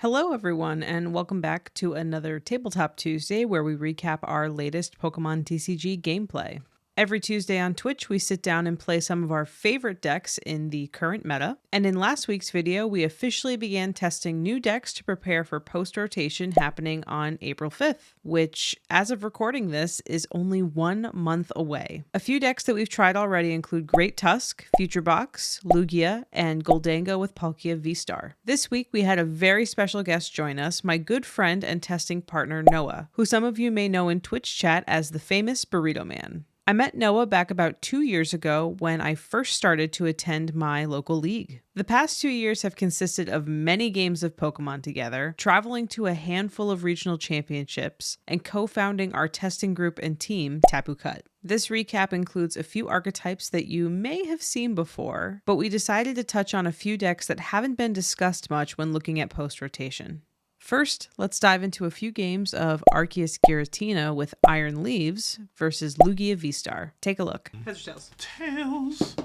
Hello, everyone, and welcome back to another Tabletop Tuesday where we recap our latest Pokemon TCG gameplay. Every Tuesday on Twitch, we sit down and play some of our favorite decks in the current meta. And in last week's video, we officially began testing new decks to prepare for post-rotation happening on April 5th, which, as of recording this, is only 1 month away. A few decks that we've tried already include Great Tusk, Future Box, Lugia, and Goldango with Lugia VStar. This week, we had a very special guest join us, my good friend and testing partner, Noah, who some of you may know in Twitch chat as the famous Burrito Man. I met Noah back about 2 years ago when I first started to attend my local league. The past 2 years have consisted of many games of Pokemon together, traveling to a handful of regional championships, and co-founding our testing group and team, Tapu Cut. This recap includes a few archetypes that you may have seen before, but we decided to touch on a few decks that haven't been discussed much when looking at post-rotation. First, let's dive into a few games of Arceus Giratina with Iron Leaves versus Lugia VStar. Take a look. Heads or tails? Tails.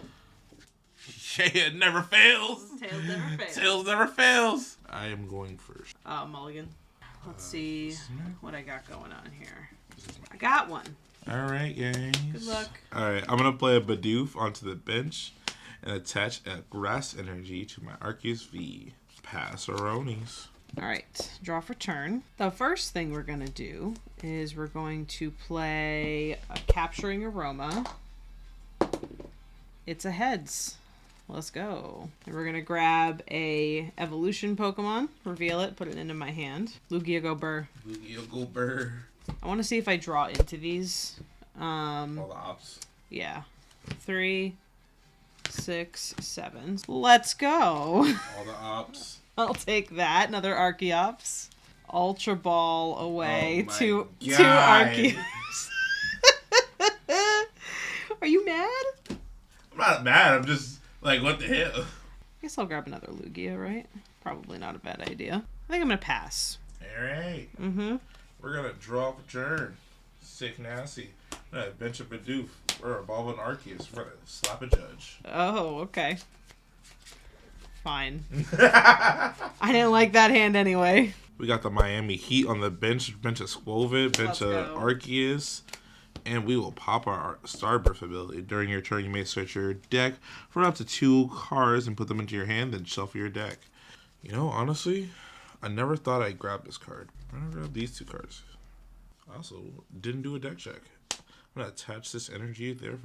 Yeah, it never fails. Tails never fails. Tails never fails. I am going first. Mulligan. Let's see what I got going on here. I got one. All right, guys. Good luck. All right, I'm going to play a Bidoof onto the bench and attach a Grass Energy to my Arceus V. Passeronis. All right, draw for turn. The first thing we're going to do is we're going to play a Capturing Aroma. It's a heads. Let's go. And we're going to grab a evolution Pokemon, reveal it, put it into my hand. Lugia go Burr. Lugia go Burr. I want to see if I draw into these. All the ops. Yeah. 3, 6, 7. Let's go. All the ops. I'll take that. Another Archeops. Ultra Ball away. Oh two God. Archeops. Are you mad? I'm not mad. I'm just like, what the hell? I guess I'll grab another Lugia, right? Probably not a bad idea. I think I'm going to pass. All right. Mm-hmm. We're going to draw for turn. Sick nasty. We're going to bench a Bidoof. We're evolving Arceus. We're going to slap a judge. Oh, okay. Fine. I didn't like that hand anyway. We got the Miami Heat on the bench of Squovid, bench of Arceus, and we will pop our Starburst ability. During your turn, you may search your deck for up to 2 cards and put them into your hand, then shuffle your deck. You know, honestly, I never thought I'd grab this card. I'm going to grab these 2 cards. I also didn't do a deck check. I'm going to attach this energy there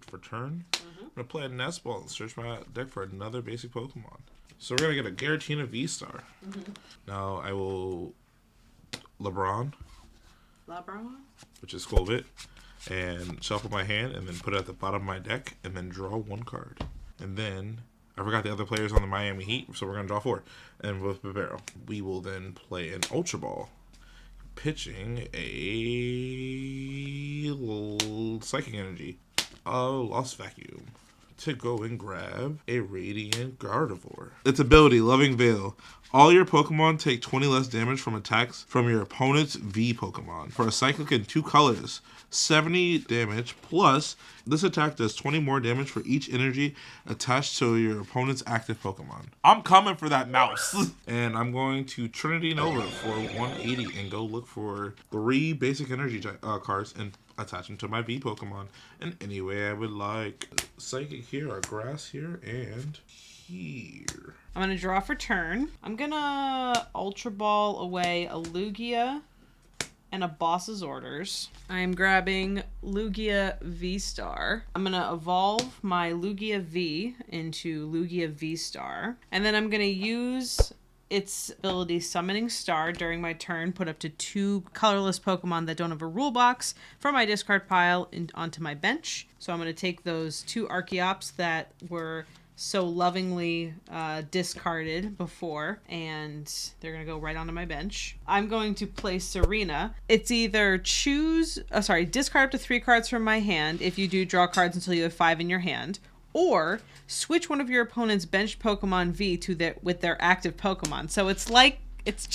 for turn. I'm going to play a Nest Ball and search my deck for another basic Pokemon. So we're going to get a Giratina VStar. Now I will LeBron, which is Squovid, and shuffle my hand and then put it at the bottom of my deck and then draw 1 card. And then I forgot the other players on the Miami Heat, so we're going to draw 4. And with Bavero, we will then play an Ultra Ball, pitching a Psychic Energy. Lost Vacuum. To go and grab a Radiant Gardevoir. Its ability, Loving Veil. All your Pokemon take 20 less damage from attacks from your opponent's V Pokemon. For a Cyclic in 2 colors, 70 damage, plus this attack does 20 more damage for each energy attached to your opponent's active Pokemon. I'm coming for that mouse. And I'm going to Trinity Nova for 180 and go look for 3 basic energy cards and attach them to my V Pokemon in any way I would like. Psychic here, or Grass here, and here. I'm going to draw for turn. I'm going to Ultra Ball away a Lugia and a Boss's Orders. I'm grabbing Lugia VStar. I'm going to evolve my Lugia V into Lugia VStar. And then I'm going to use its ability Summoning Star during my turn, put up to 2 colorless Pokemon that don't have a rule box from my discard pile onto my bench. So I'm going to take those 2 Archeops that were so lovingly discarded before, and they're going to go right onto my bench. I'm going to play Serena. It's either discard up to 3 cards from my hand. If you do, draw cards until you have 5 in your hand. Or switch one of your opponent's benched Pokemon V with their active Pokemon. So it's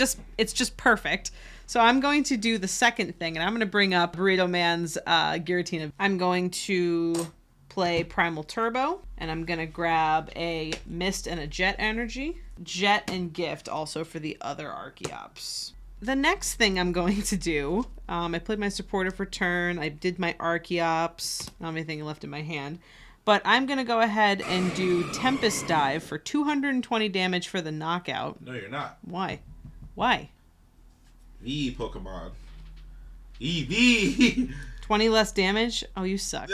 just perfect. So I'm going to do the second thing, and I'm going to bring up Burrito Man's Giratina. I'm going to play Primal Turbo, and I'm going to grab a Mist and a Jet Energy. Jet and Gift also for the other Archeops. The next thing I'm going to do, I played my supporter for turn. I did my Archeops. Not anything left in my hand. But I'm going to go ahead and do Tempest Dive for 220 damage for the knockout. No, you're not. Why? Why? V Pokemon. EV. 20 less damage? Oh, you suck.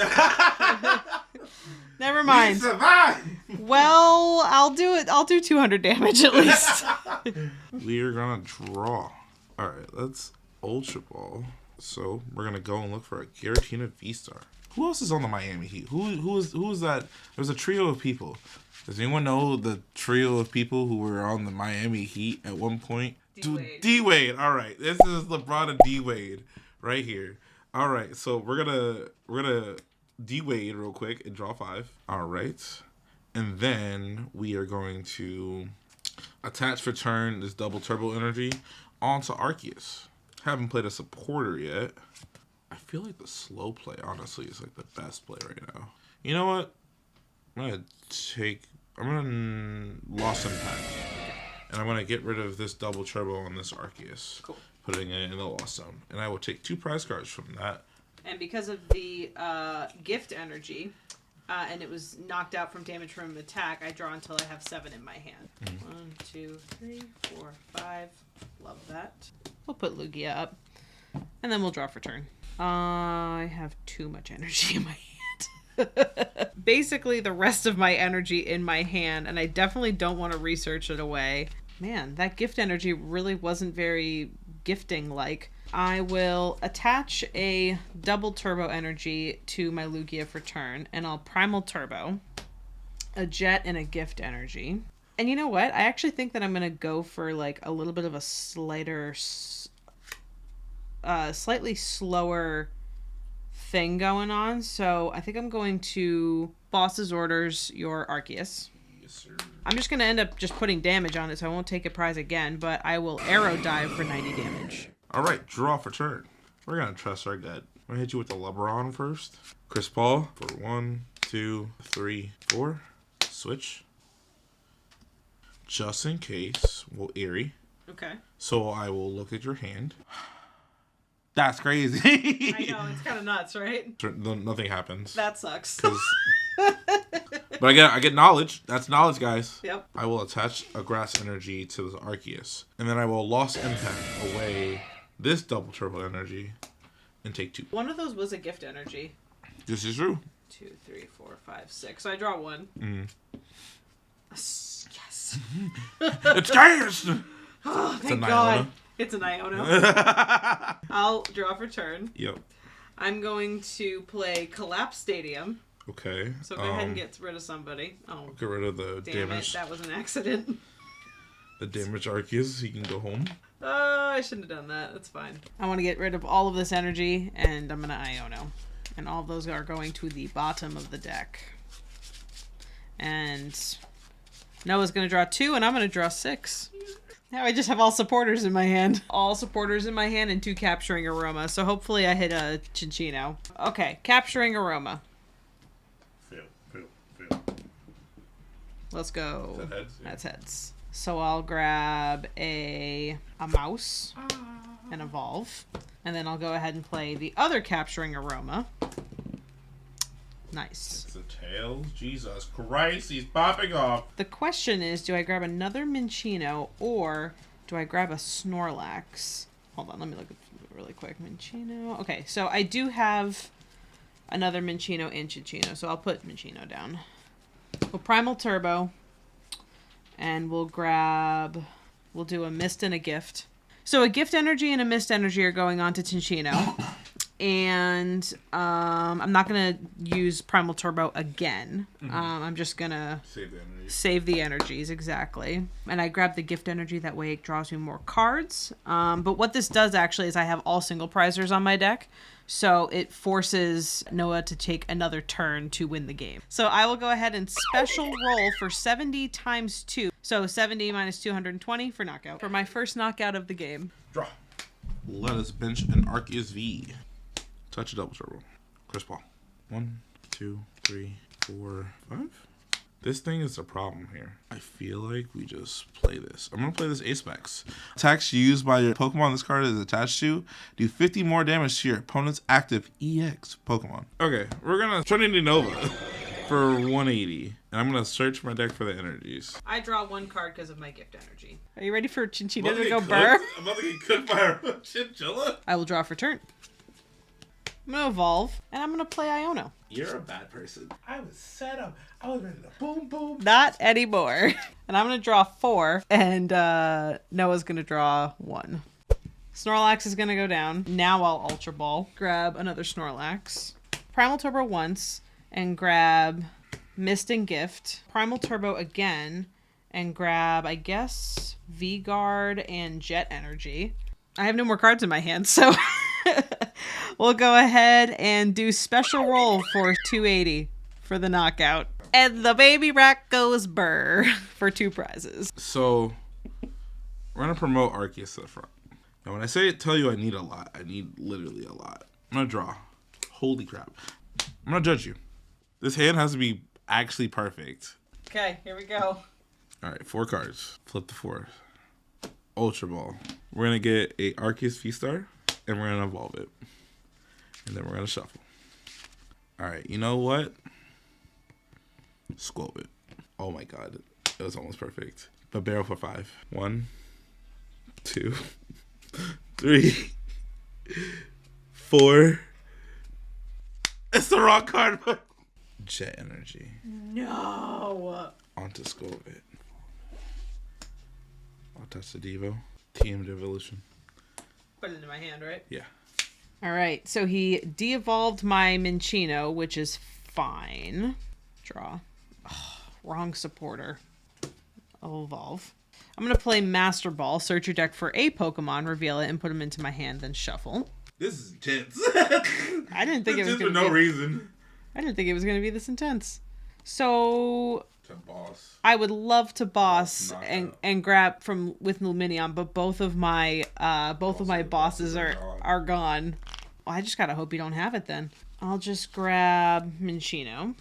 Never mind. We survive. Well, I'll do it. I'll do 200 damage at least. We're going to draw. All right, let's Ultra Ball. So we're going to go and look for a Giratina VStar. Who else is on the Miami Heat? Who is that? There's a trio of people. Does anyone know the trio of people who were on the Miami Heat at one point? D-Wade. All right. This is LeBron and D-Wade right here. All right. So we're gonna D-Wade real quick and draw 5. All right. And then we are going to attach for turn this double turbo energy onto Arceus. Haven't played a supporter yet. I feel like the slow play, honestly, is like the best play right now. You know what? I'm gonna Lost Impact. And I'm gonna get rid of this double turbo on this Arceus. Cool. Putting it in the Lost Zone. And I will take 2 prize cards from that. And because of the gift energy, and it was knocked out from damage from attack, I draw until I have 7 in my hand. 1, 2, 3, 4, 5. Love that. We'll put Lugia up. And then we'll draw for turn. I have too much energy in my hand. Basically, the rest of my energy in my hand, and I definitely don't want to research it away. Man, that gift energy really wasn't very gifting-like. I will attach a double turbo energy to my Lugia for turn, and I'll Primal Turbo, a Jet, and a gift energy. And you know what? I actually think that I'm going to go for like a little bit of a slightly slower thing going on. So I think I'm going to Boss's Orders your Arceus. Yes, sir. I'm just going to end up just putting damage on it, so I won't take a prize again, but I will Arrow Dive for 90 damage. All right, draw for turn. We're going to trust our gut. I'm going to hit you with the LeBron first. Chris Paul for 1, 2, 3, 4. Switch. Just in case, we'll Eerie. Okay. So I will look at your hand. That's crazy. I know, it's kind of nuts, right? Nothing happens. That sucks. But I get knowledge. That's knowledge, guys. Yep. I will attach a grass energy to the Arceus. And then I will Lost Impact away this double turbo energy and take 2. One of those was a gift energy. This is true. 2, 3, 4, 5, 6. So I draw 1. Yes. It's gas! Oh, thank God. It's an Iono. I'll draw for turn. Yep. I'm going to play Collapse Stadium. Okay. So go ahead and get rid of somebody. Oh, get rid of the damage. That was an accident. The damaged Arceus, he can go home. Oh, I shouldn't have done that. That's fine. I want to get rid of all of this energy, and I'm going to Iono. And all of those are going to the bottom of the deck. And Noah's going to draw 2, and I'm going to draw 6. Now I just have all supporters in my hand. All supporters in my hand and 2 Capturing Aroma. So hopefully I hit a Cinccino. Okay, Capturing Aroma. Fail. Let's go. Is that heads? Yeah. That's heads. So I'll grab a mouse and evolve. And then I'll go ahead and play the other Capturing Aroma. Nice. It's the tails. Jesus Christ, he's popping off. The question is, do I grab another Minccino or do I grab a Snorlax? Hold on, let me look at it really quick. Minccino. Okay, so I do have another Minccino and Cinccino, so I'll put Minccino down. We'll Primal Turbo, and we'll do a Mist and a Gift. So a Gift Energy and a Mist Energy are going on to Cinccino. And I'm not going to use Primal Turbo again. I'm just going to save the energies, exactly. And I grab the gift energy, that way it draws me more cards. But what this does actually is I have all single prizers on my deck. So it forces Noah to take another turn to win the game. So I will go ahead and special roll for 70 times 2. So 70 minus 220 for knockout. For my first knockout of the game. Draw. Let us bench an Arceus V. Touch a double turbo. Chris Paul. 1, 2, 3, 4, 5. This thing is a problem here. I feel like we just play this. I'm going to play this Ace-Specs. Attacks used by your Pokemon this card is attached to do 50 more damage to your opponent's active EX Pokemon. Okay, we're going to Trinity Nova for 180. And I'm going to search my deck for the energies. I draw one card because of my gift energy. Are you ready for Chinchilla to go burr? I'm about to get cooked by a chinchilla. I will draw for turn. I'm going to evolve, and I'm going to play Iono. You're a bad person. I was set up. I was ready to boom, boom. Not anymore. And I'm going to draw 4, and Noah's going to draw 1. Snorlax is going to go down. Now I'll Ultra Ball. Grab another Snorlax. Primal Turbo once, and grab Mist and Gift. Primal Turbo again, and grab, I guess, V-Guard and Jet Energy. I have no more cards in my hand, so... We'll go ahead and do special roll for 280 for the knockout. And the baby rat goes burr for 2 prizes. So, we're going to promote Arceus to the front. Now, when I tell you I need a lot, I need literally a lot. I'm going to draw. Holy crap. I'm going to judge you. This hand has to be actually perfect. Okay, here we go. All right, 4 cards. Flip the 4. Ultra Ball. We're going to get a Arceus VStar, and we're going to evolve it. And then we're going to shuffle. All right, you know what? Squobe it. Oh my god. It was almost perfect. But barrel for 5. 1, 2, 3, 4. It's the wrong card. Jet Energy. No. Onto Squobe it. I'll touch the Devo. Team Evolution. Put it into my hand, right? Yeah. All right, so he de-evolved my Minccino, which is fine. Draw. Oh, wrong supporter. I'll evolve. I'm going to play Master Ball, search your deck for a Pokemon, reveal it, and put them into my hand, then shuffle. This is intense. I didn't think it was going to be... for no reason. I didn't think it was going to be this intense. So... To boss. I would love to boss and grab from with Luminion, but both of my bosses are gone. Well, I just gotta hope you don't have it then. I'll just grab Minccino.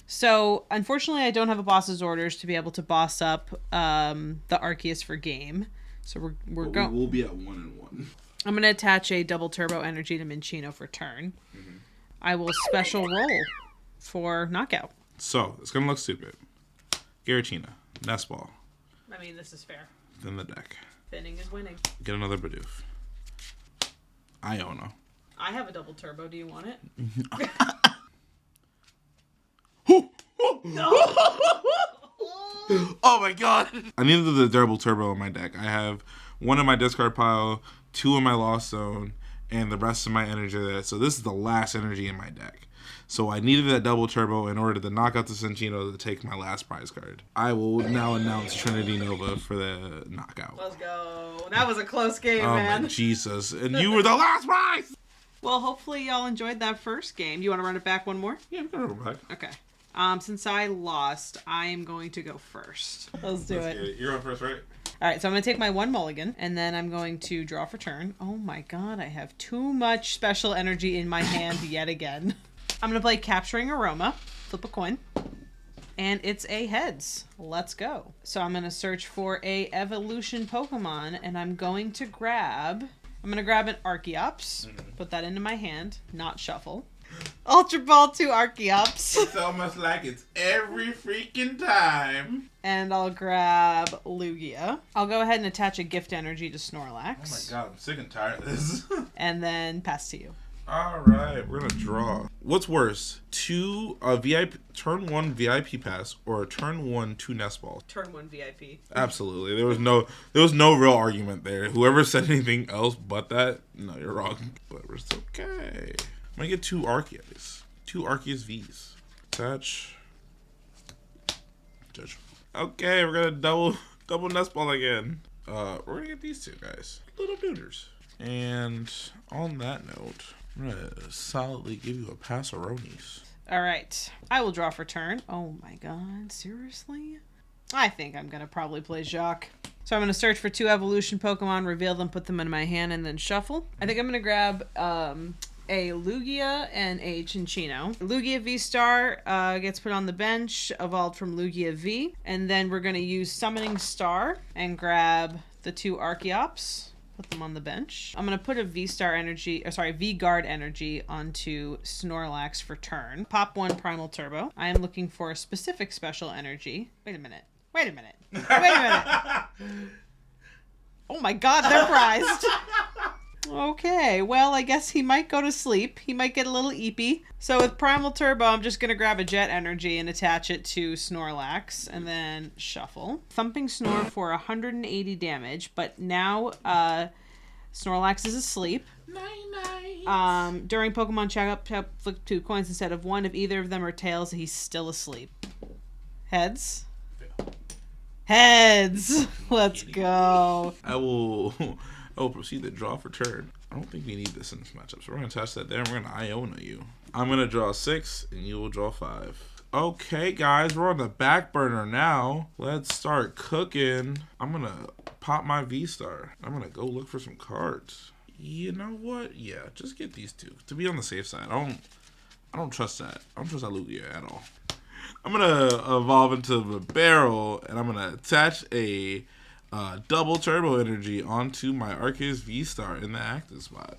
So unfortunately, I don't have a boss's orders to be able to boss up the Arceus for game. So we're going. We'll be at 1-1. I'm gonna attach a double turbo energy to Minccino for turn. Mm-hmm. I will special roll for knockout. So it's gonna look stupid. Giratina, Nest Ball. I mean, this is fair. Then the deck. Thinning is winning. Get another Bidoof. Iono. I have a double turbo. Do you want it? Oh my god! I needed the double turbo in my deck. I have 1 in my discard pile, 2 in my lost zone, and the rest of my energy there. So this is the last energy in my deck. So I needed that double turbo in order to knock out the Cinccino to take my last prize card. I will now announce Trinity Nova for the knockout. Let's go. That was a close game, oh man. My Jesus. And you were the last prize! Well, hopefully y'all enjoyed that first game. You want to run it back one more? Yeah, I'm going to run it back. Okay. Since I lost, I am going to go first. Let's do it. You're on first, right? All right, so I'm going to take my 1 mulligan, and then I'm going to draw for turn. Oh my god, I have too much special energy in my hand yet again. I'm going to play Capturing Aroma, flip a coin, and it's a heads. Let's go. So I'm going to search for a evolution Pokemon, and I'm going to grab an Archeops, put that into my hand, not shuffle. Ultra Ball 2 Archeops. It's almost like it's every freaking time. And I'll grab Lugia. I'll go ahead and attach a gift energy to Snorlax. Oh my god, I'm sick and tired of this. And then pass to you. Alright, we're gonna draw. What's worse? Turn 1 VIP pass or a turn 1 2 Nest Ball? Turn 1 VIP. Absolutely. There was no real argument there. Whoever said anything else but that, no, you're wrong. But it's okay. I'm gonna get 2 Arceus. 2 Arceus Vs. Attach. Judge. Okay, we're gonna double Nest Ball again. We're gonna get these 2 guys. Little dudes. And on that note, I'm gonna solidly give you a Passaronis. All right. I will draw for turn. Oh my god, seriously? I think I'm gonna probably play Jacques. So I'm gonna search for 2 evolution Pokemon, reveal them, put them in my hand, and then shuffle. I think I'm gonna grab a Lugia and a Cinccino. Lugia VStar gets put on the bench, evolved from Lugia V. And then we're going to use Summoning Star and grab the 2 Archeops. Put them on the bench. I'm going to put a V-Guard energy onto Snorlax for turn. Pop 1 Primal Turbo. I am looking for a specific special energy. Wait a minute. Oh my god, they're prized. Okay, well, I guess he might go to sleep. He might get a little eepy. So with Primal Turbo, I'm just going to grab a Jet Energy and attach it to Snorlax, and then shuffle. Thumping Snore for 180 damage, but now Snorlax is asleep. Night. During Pokemon Check-Up, flip 2 coins instead of 1. If either of them are tails, he's still asleep. Heads? Heads! Let's go. I will proceed to draw for turn. I don't think we need this in this matchup, so we're going to attach that there, and we're going to Iona you. I'm going to draw 6, and you will draw 5. Okay, guys, we're on the back burner now. Let's start cooking. I'm going to pop my V-Star. I'm going to go look for some cards. You know what? Yeah, just get these 2. To be on the safe side, I don't trust that. I don't trust that Lugia at all. I'm going to evolve into the barrel, and I'm going to attach a double turbo energy onto my Arceus V-Star in the active spot.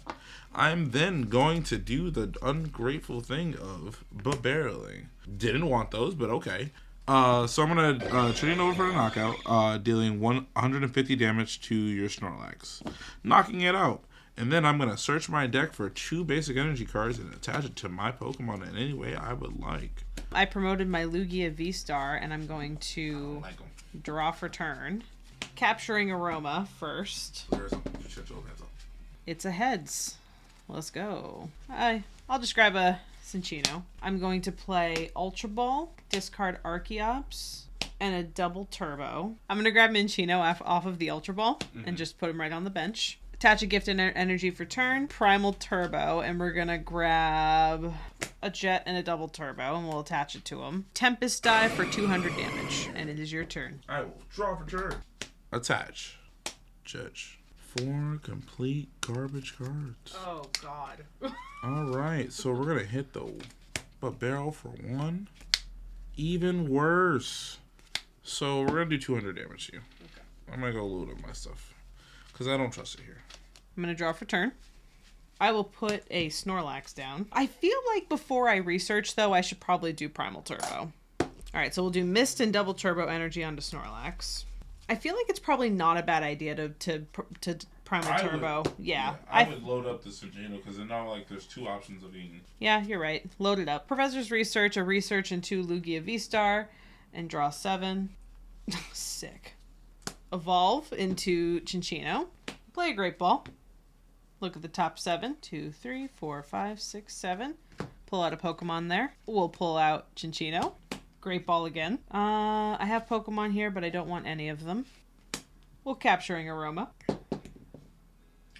I'm then going to do the ungrateful thing of barreling. Didn't want those, but okay. So I'm going to train over for the knockout, dealing 150 damage to your Snorlax, knocking it out. And then I'm going to search my deck for 2 basic energy cards and attach it to my Pokemon in any way I would like. I promoted my Lugia V-Star, and I'm going to draw for turn. Capturing Aroma first. It's a heads. Let's go. I'll just grab a Cinccino. I'm going to play Ultra Ball, discard Archeops, and a double turbo. I'm going to grab Minccino off of the Ultra Ball and just put him right on the bench. Attach a gift and energy for turn. Primal Turbo, and we're going to grab a Jet and a double turbo, and we'll attach it to him. Tempest die for 200 damage, and it is your turn. I will draw for turn. Attach. Judge. 4 complete garbage cards. Oh, God. Alright, so we're going to hit the barrel for 1. Even worse. So we're going to do 200 damage to you. Okay. I'm going to go load up my stuff, because I don't trust it here. I'm going to draw for turn. I will put a Snorlax down. I feel like before I research, though, I should probably do Primal Turbo. Alright, so we'll do Mist and double turbo energy onto Snorlax. I feel like it's probably not a bad idea to Primal Turbo. Yeah. I would load up the Cinccino, because it's not like there's 2 options of eating. Yeah, you're right. Load it up. Professor's Research, a research into Lugia V-Star, and draw 7. Sick. Evolve into Cinccino. Play a Great Ball. Look at the top 7. 2, 3, 4, 5, 6, 7. Pull out a Pokemon there. We'll pull out Cinccino. Great Ball again. I have Pokemon here, but I don't want any of them. We're capturing Aroma.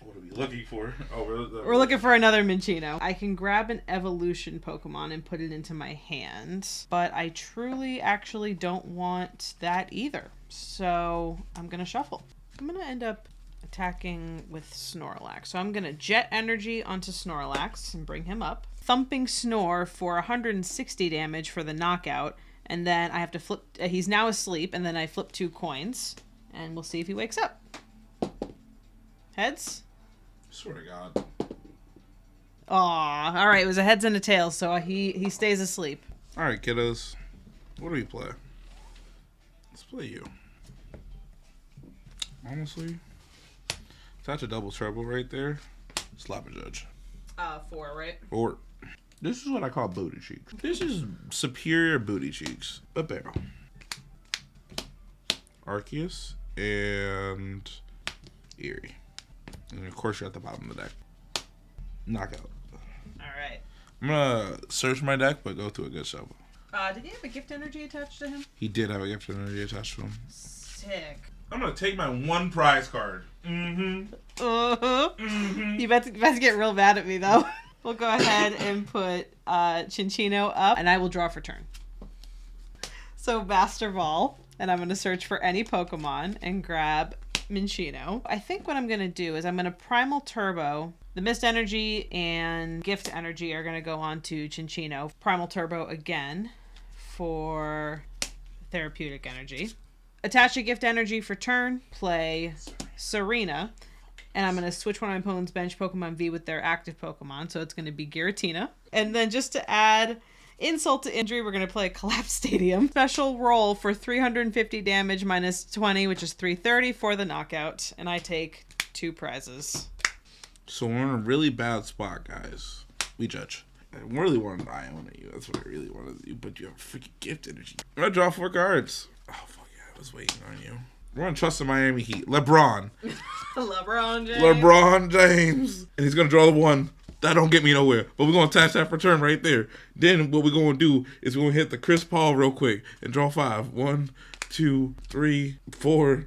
What are we looking for? Oh, we're looking for another Minccino. I can grab an evolution Pokemon and put it into my hand, but I truly actually don't want that either. So I'm going to shuffle. I'm going to end up attacking with Snorlax. So I'm going to Jet Energy onto Snorlax and bring him up. Thumping Snore for 160 damage for the knockout. And then I have to flip. He's now asleep, and then I flip 2 coins, and we'll see if he wakes up. Heads? Swear to God. Aw, all right. It was a heads and a tails, so he stays asleep. All right, kiddos. What do we play? Let's play you. Honestly, attach a double turbo right there. Slap a Judge. 4, right? 4. This is what I call booty cheeks. This is superior booty cheeks. A barrel. Arceus and Eerie. And of course you're at the bottom of the deck. Knockout. Alright. I'm gonna search my deck, but go through a good shuffle. Did he have a gift energy attached to him? He did have a gift energy attached to him. Sick. I'm gonna take my 1 prize card. You about to get real mad at me, though. We'll go ahead and put Cinccino up, and I will draw for turn. So Master Ball, and I'm going to search for any Pokemon and grab Minccino. I think what I'm going to do is I'm going to Primal Turbo. The Mist Energy and Gift Energy are going to go on to Cinccino. Primal Turbo again for Therapeutic Energy. Attach a Gift Energy for turn. Play Serena. And I'm going to switch one of my opponent's bench Pokemon V with their active Pokemon. So it's going to be Giratina. And then just to add insult to injury, we're going to play a Collapse Stadium. Special roll for 350 damage minus 20, which is 330 for the knockout. And I take 2 prizes. So we're in a really bad spot, guys. We judge. I really wanted to Ion at you. That's what I really wanted to do. But you have freaking Gift Energy. I'm going to draw 4 cards. Oh, fuck yeah. I was waiting on you. We're going to trust the Miami Heat. LeBron. LeBron James. LeBron James. And he's going to draw the 1. That don't get me nowhere. But we're going to attach that for turn right there. Then what we're going to do is we're going to hit the Chris Paul real quick and draw 5. 1, 2, 3, 4.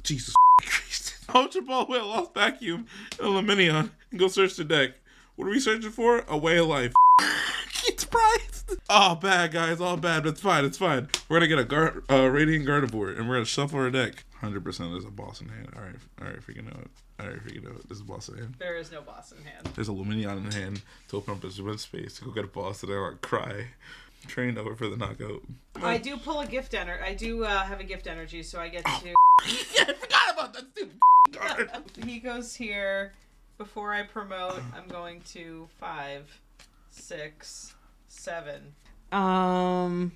Jesus Christ. Ultra Ball Whale Lost Vacuum and Luminion and go search the deck. What are we searching for? A Way of Life. It's priced. Oh, bad, guys. All bad. But it's fine. It's fine. We're going to get a Radiant Gardevoir and we're going to shuffle our deck. 100% there's a boss in hand. All right, freaking know it. There's a boss in hand. There is no boss in hand. There's a Luminion in hand to open up this red space to go get a boss and I want to cry. Trained over for the knockout. I do pull a Gift Energy. I do have a Gift Energy, so I get to... Yeah, I forgot about that stupid card. He goes here. Before I promote, I'm going to 5, 6, 7. Oh!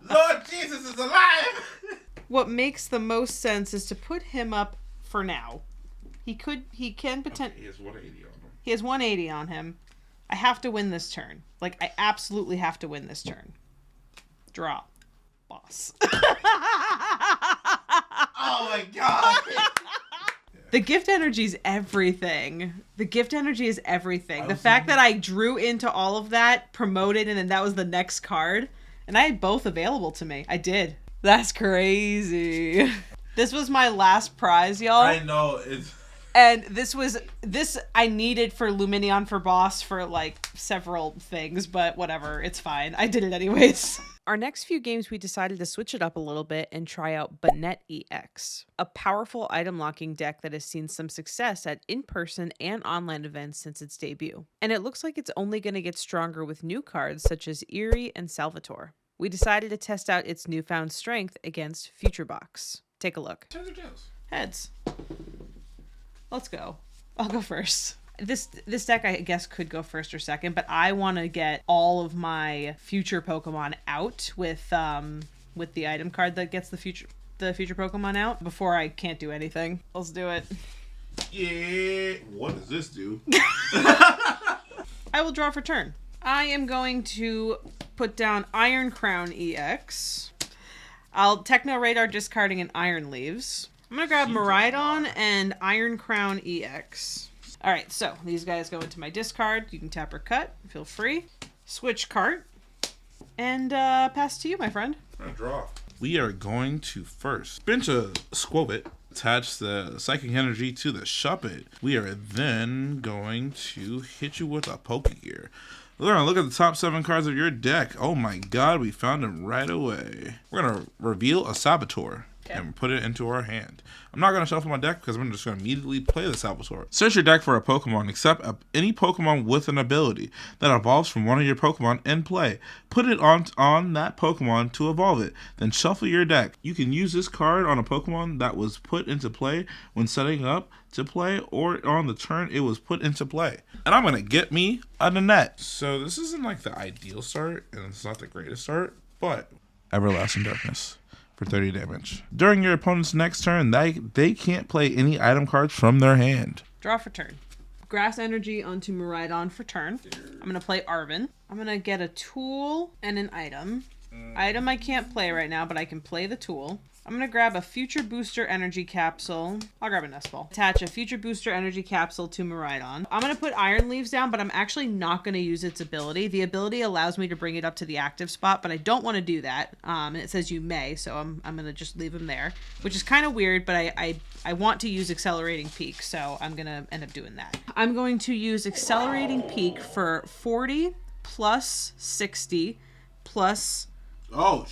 Lord Jesus is alive! What makes the most sense is to put him up for now. He can potentially... He has 180 on him. He has 180 on him. I have to win this turn. Like, I absolutely have to win this turn. Draw. Boss. Oh my god! The Gift Energy is everything. The Gift Energy is everything. The fact that I drew into all of that, promoted, and then that was the next card. And I had both available to me. I did. That's crazy. This was my last prize, y'all. I know. And this I needed for Luminion for boss for like several things, but whatever, it's fine. I did it anyways. Our next few games, we decided to switch it up a little bit and try out Banette Ex, a powerful item locking deck that has seen some success at in-person and online events since its debut. And it looks like it's only going to get stronger with new cards such as Eerie and Salvatore. We decided to test out its newfound strength against Future Box. Take a look. Heads or tails? Heads. Let's go. I'll go first. This deck, I guess, could go first or second, but I want to get all of my future Pokemon out with the item card that gets the future Pokemon out before I can't do anything. Let's do it. Yeah. What does this do? I will draw for turn. I am going to put down Iron Crown EX. I'll Techno Radar, discarding an Iron Leaves. I'm going to grab Miraidon and Iron Crown EX. All right, so these guys go into my discard. You can tap or cut. Feel free. Switch cart. And pass to you, my friend. I'm going to draw. We are going to first bench a Squovit. Attach the Psychic Energy to the Shuppet. We are then going to hit you with a Pokegear. Look at the top 7 cards of your deck. Oh my god, we found them right away. We're going to reveal a Saboteur. Okay. And put it into our hand. I'm not going to shuffle my deck because I'm just going to immediately play the Saboteur. Search your deck for a Pokemon, except any Pokemon with an ability that evolves from one of your Pokemon in play. Put it on that Pokemon to evolve it. Then shuffle your deck. You can use this card on a Pokemon that was put into play when setting up to play, or on the turn it was put into play. And I'm going to get me a Nanette. So this isn't like the ideal start, and it's not the greatest start, but Everlasting Darkness for 30 damage. During your opponent's next turn, they can't play any item cards from their hand. Draw for turn. Grass Energy onto Miraidon for turn. I'm going to play Arven. I'm going to get a tool and an item. Item I can't play right now, but I can play the tool. I'm going to grab a Future Booster Energy Capsule. I'll grab a Nest Ball. Attach a Future Booster Energy Capsule to Miraidon. I'm going to put Iron Leaves down, but I'm actually not going to use its ability. The ability allows me to bring it up to the active spot, but I don't want to do that. And it says you may, so I'm going to just leave him there, which is kind of weird, but I want to use Accelerating Peak, so I'm going to end up doing that. I'm going to use Accelerating Peak for 40 plus 60 plus Oh,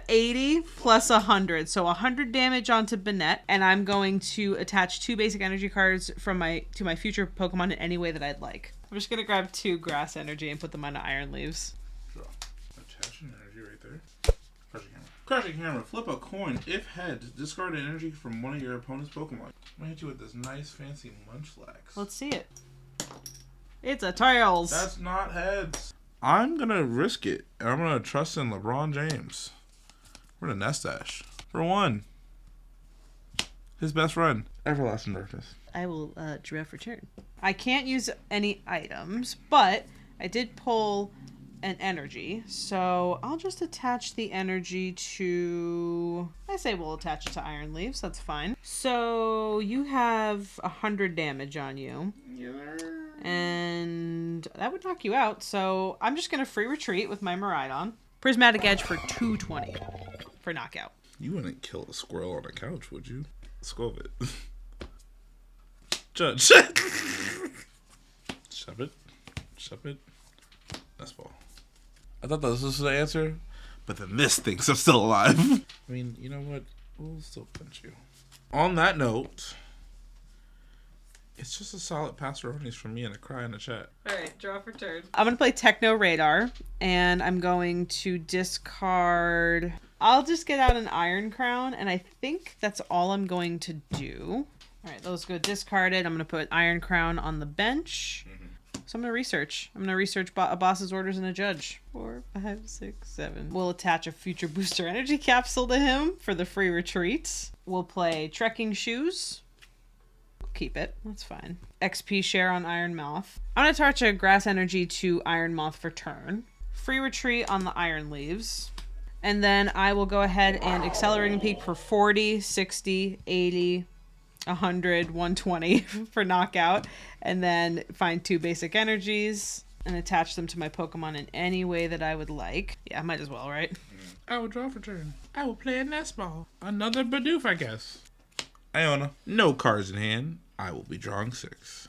80 plus 100. So 100 damage onto Banette. And I'm going to attach 2 basic energy cards to my future Pokemon in any way that I'd like. I'm just going to grab 2 grass energy and put them onto Iron Leaves. Draw. Attach an energy right there. Crushing Hammer. Crushing Hammer. Flip a coin. If heads, discard an energy from one of your opponent's Pokemon. I'm going to hit you with this nice fancy Munchlax. Let's see it. It's a Tails. That's not heads. I'm going to risk it. And I'm going to trust in LeBron James. We're going to Nest Dash. For 1. His best friend. Everlasting Darkness. I will draw for turn. I can't use any items, but I did pull an energy. So I'll just attach the energy to... I say we'll attach it to Iron Leaves. That's fine. So you have 100 damage on you. Yeah. And that would knock you out. So I'm just going to free retreat with my Miraidon. Prismatic Edge for 220 for knockout. You wouldn't kill a squirrel on a couch, would you? Squirrel it. Judge. Shove it. Shove it. That's ball. I thought this was the answer, but then this thinks I'm still alive. I mean, you know what? We'll still punch you. On that note, it's just a solid passeronies from me and a cry in the chat. All right, draw for turn. I'm going to play Techno Radar, and I'm going to discard... I'll just get out an Iron Crown, and I think that's all I'm going to do. All right, those go discarded. I'm going to put Iron Crown on the bench. So I'm going to research. I'm going to research a boss's orders and a judge. 4, 5, 6, 7. We'll attach a future booster energy capsule to him for the free retreat. We'll play Trekking Shoes. Keep it. That's fine. XP share on Iron Moth. I'm going to attach a grass energy to Iron Moth for turn. Free retreat on the Iron Leaves. And then I will go ahead and Accelerating Peak for 40, 60, 80, 100, 120 for knockout. And then find 2 basic energies and attach them to my Pokemon in any way that I would like. Yeah, I might as well, right? I will draw for turn. I will play a Nest Ball. Another Bidoof, I guess. Iona. No cards in hand. I will be drawing 6.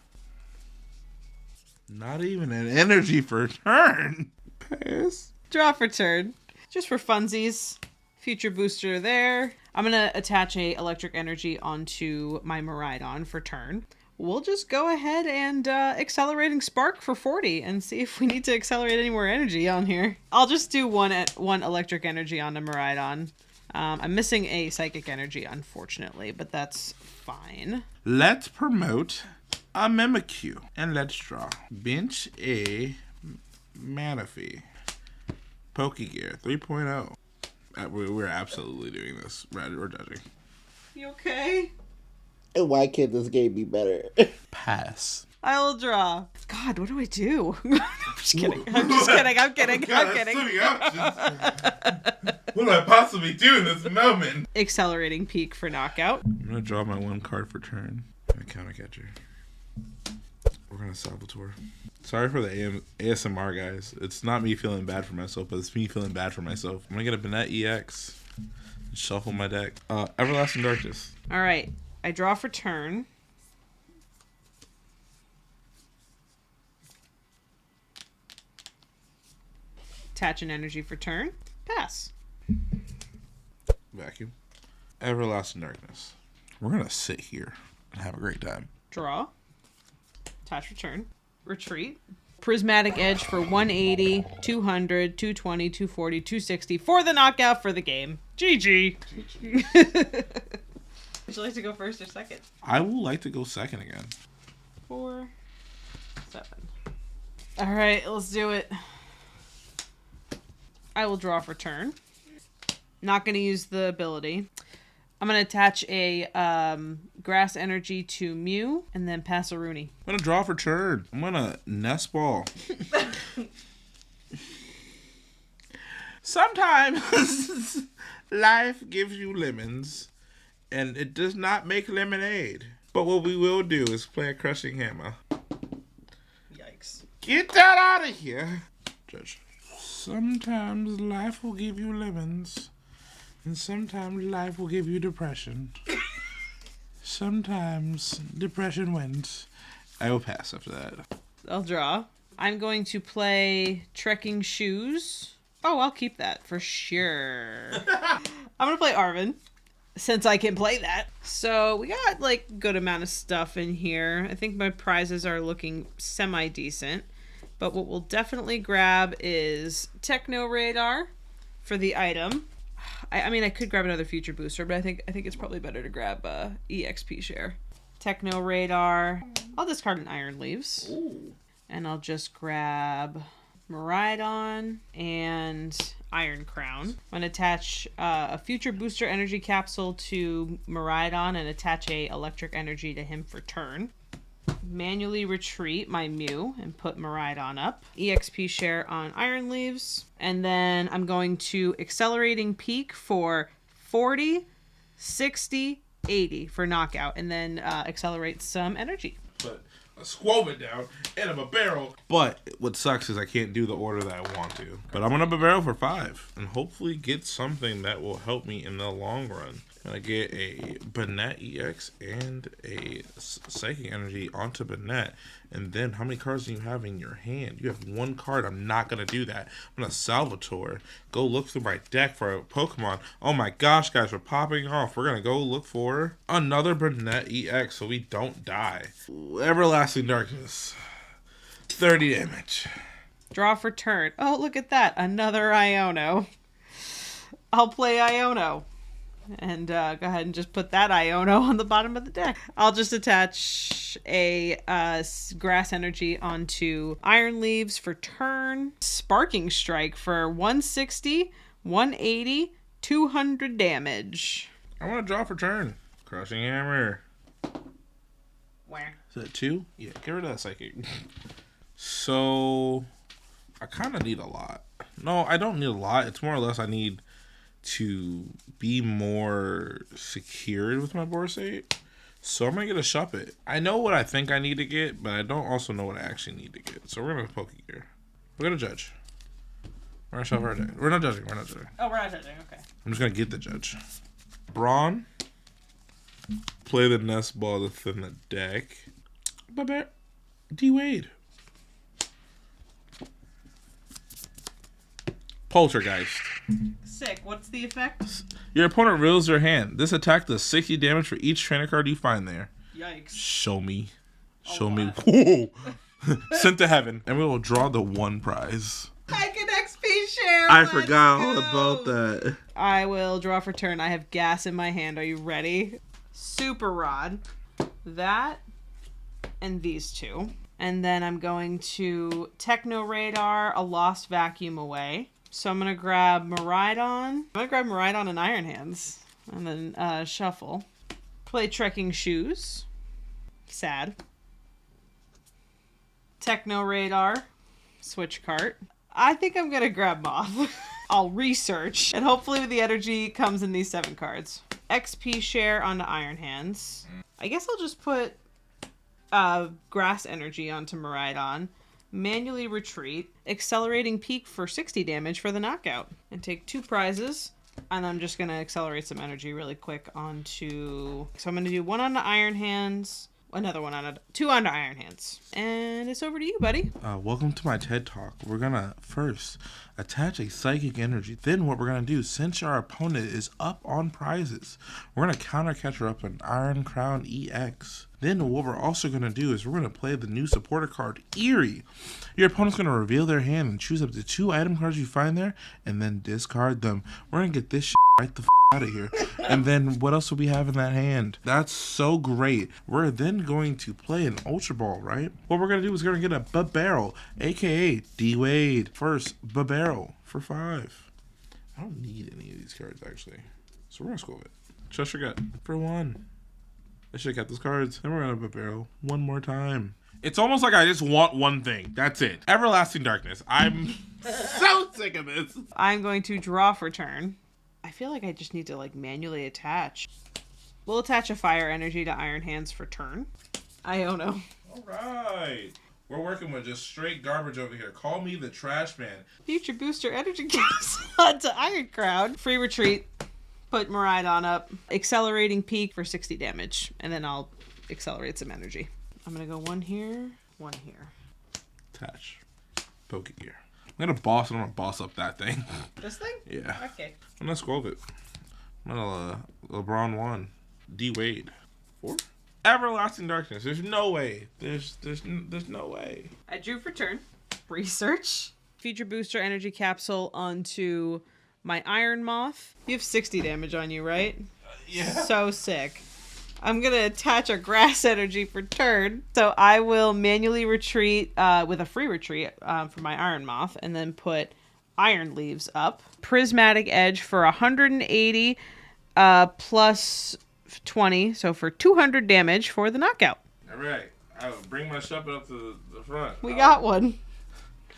Not even an energy for turn. Pass. Draw for turn. Just for funsies. Future booster there. I'm going to attach a electric energy onto my Miraidon for turn. We'll just go ahead and Accelerating Spark for 40 and see if we need to accelerate any more energy on here. I'll just do one electric energy on the Miraidon. I'm missing a psychic energy, unfortunately, but that's fine. Let's promote a Mimikyu. And let's draw. Bench a Manaphy. Pokegear 3.0. We're absolutely doing this. We're judging. You okay? And why can't this game be better? Pass. I will draw. God, what do I do? I'm just kidding. I'm just kidding. I'm kidding. God, I'm kidding. So many options. What do I possibly do in this moment? Accelerating Peak for knockout. I'm going to draw my 1 card for turn. And a counter catcher. We're going to Salvatore. Sorry for the ASMR, guys. It's not me feeling bad for myself, but it's me feeling bad for myself. I'm going to get a Banette Ex. Shuffle my deck. Everlasting Darkness. All right. I draw for turn. Attach an energy for turn. Pass. Vacuum. Everlasting Darkness. We're going to sit here and have a great time. Draw. Attach return. Retreat. Prismatic Edge for 180, 200, 220, 240, 260 for the knockout for the game. GG. Would you like to go first or second? I would like to go second again. 4, 7. All right, let's do it. I will draw for turn. Not going to use the ability. I'm going to attach a grass energy to Mew and then pass a Rooney. I'm going to draw for turn. I'm going to Nest Ball. Sometimes life gives you lemons and it does not make lemonade. But what we will do is play a Crushing Hammer. Yikes. Get that out of here. Judge. Sometimes life will give you lemons. And sometimes life will give you depression. Sometimes depression wins. I will pass after that. I'll draw. I'm going to play Trekking Shoes Oh, I'll keep that for sure. I'm going to play Arvin, since I can play that. So we got like good amount of stuff in here. I think my prizes are looking semi-decent. But what we'll definitely grab is Techno Radar for the item. I mean, I could grab another future booster, but I think it's probably better to grab EXP share. Techno Radar. I'll discard an Iron Leaves. Ooh. And I'll just grab Miraidon and Iron Crown. I'm going to attach a future booster energy capsule to Miraidon and attach a electric energy to him for turn. Manually retreat my Mew and put Miraidon up. EXP share on Iron Leaves. And then I'm going to Accelerating Peak for 40, 60, 80 for knockout. And then accelerate some energy. But a Squovid down and I'm a barrel. But what sucks is I can't do the order that I want to. But I'm going to barrel for 5 and hopefully get something that will help me in the long run. I get a Banette Ex and a Psychic Energy onto Banette. And then how many cards do you have in your hand? You have 1 card. I'm not going to do that. I'm going to Salvatore. Go look through my deck for a Pokemon. Oh my gosh, guys, we're popping off. We're going to go look for another Banette EX so we don't die. Everlasting Darkness. 30 damage. Draw for turn. Oh, look at that. Another Iono. I'll play Iono. And go ahead and just put that Iono on the bottom of the deck. I'll just attach a Grass Energy onto Iron Leaves for turn. Sparking Strike for 160, 180, 200 damage. I want to draw for turn. Crushing Hammer. Where? Is that 2? Yeah, get rid of that Psychic. So, I kind of need a lot. No, I don't need a lot. It's more or less I need to be more secured with my board state. So I'm going to get a Shuppet. I know what I think I need to get, but I don't also know what I actually need to get. So we're going to Pokegear. We're going to judge. We're going to shuffle our deck. We're not judging. We're not judging. Oh, we're not judging. Okay. I'm just going to get the judge. Brawn. Play the Nest Ball to thin the deck. D-Wade. Poltergeist. Sick. What's the effect? Your opponent reveals their hand. This attack does 60 damage for each trainer card you find there. Yikes. Show me. Show me. Whoa. Sent to heaven. And we will draw the 1 prize. I can XP share. I forgot all about that. I will draw for turn. I have gas in my hand. Are you ready? Super Rod. That and these 2. And then I'm going to Techno Radar, a Lost Vacuum away. So I'm going to grab Miraidon. I'm going to grab Miraidon and Iron Hands. And then shuffle. Play Trekking Shoes. Sad. Techno Radar. Switch cart. I think I'm going to grab Moth. I'll research. And hopefully the energy comes in these 7 cards. XP share onto Iron Hands. I guess I'll just put Grass Energy onto Miraidon. Manually retreat, Accelerating Peak for 60 damage for the knockout, and take 2 prizes. And I'm just going to accelerate some energy really quick onto... So I'm going to do 1 onto Iron Hands, another 1 on 2 onto Iron Hands. And it's over to you, buddy. Welcome to my TED Talk. We're going to first attach a Psychic Energy. Then what we're going to do, since our opponent is up on prizes, we're going to counter catch her up an Iron Crown EX. Then what we're also going to do is we're going to play the new supporter card, Eerie. Your opponent's going to reveal their hand and choose up to 2 item cards you find there and then discard them. We're going to get this shit right the out of here. And then what else do we have in that hand? That's so great. We're then going to play an Ultra Ball, right? What we're going to do is we're going to get a Barrel, a.k.a. D-Wade. First, Barrel for 5. I don't need any of these cards, actually. So we're going to school it. Trust your gut for 1. I should have kept those cards. Then we're going to Barrel 1 more time. It's almost like I just want one thing. That's it. Everlasting Darkness. I'm so sick of this. I'm going to draw for turn. I feel like I just need to manually attach. We'll attach a Fire Energy to Iron Hands for turn. Iono. All right. We're working with just straight garbage over here. Call me the trash man. Future Booster Energy Capsule onto Iron Crown. Free retreat. Put Miraidon up. Accelerating Peak for 60 damage. And then I'll accelerate some energy. I'm going to go 1 here, 1 here. Attach. Pokegear. I'm gonna boss up that thing. This thing? Yeah. Okay. I'm gonna squelch it. I'm gonna LeBron 1. D Wade 4. Everlasting Darkness. There's no way. There's no way. I drew for turn. Research. Feature booster energy capsule onto my Iron Moth. You have 60 damage on you, right? Yeah. So sick. I'm going to attach a grass energy for turn. So I will manually retreat with a free retreat for my Iron Moth and then put Iron Leaves up. Prismatic Edge for 180 plus 20. So for 200 damage for the knockout. All right. I will bring my Shuppet up to the front. We got one.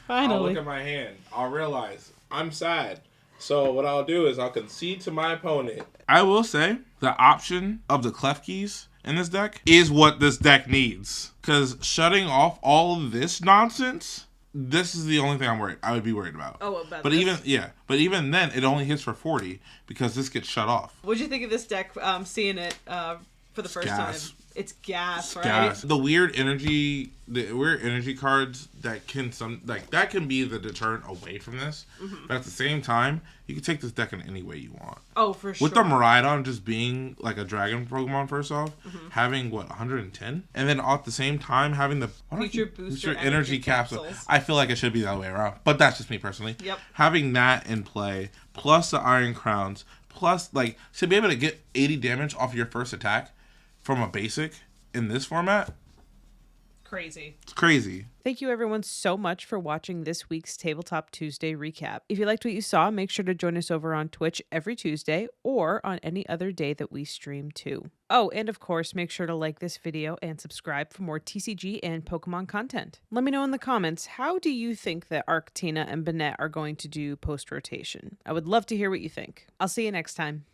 Finally. I'll look at my hand. I'll realize I'm sad. So what I'll do is I'll concede to my opponent. I will say the option of the clef keys in this deck is what this deck needs. Because shutting off all of this nonsense, this is the only thing I would be worried about. Oh, about but this? even then, it only hits for 40 because this gets shut off. What'd you think of this deck? Seeing it for the first time. It's gas, right? Gas. The weird energy cards that can be the deterrent away from this. Mm-hmm. But at the same time, you can take this deck in any way you want. Oh, for sure. With the Miraidon just being like a dragon Pokemon first off, having 110, and then at the same time having the Future Booster energy capsule. I feel like it should be the other way around, but that's just me personally. Yep. Having that in play, plus the Iron Crowns, plus to be able to get 80 damage off your first attack from a basic in this format. Crazy. It's crazy. Thank you everyone so much for watching this week's Tabletop Tuesday recap. If you liked what you saw, make sure to join us over on Twitch every Tuesday or on any other day that we stream too. Oh, and of course, make sure to like this video and subscribe for more TCG and Pokemon content. Let me know in the comments, how do you think that ArcTina and Banette are going to do post-rotation? I would love to hear what you think. I'll see you next time.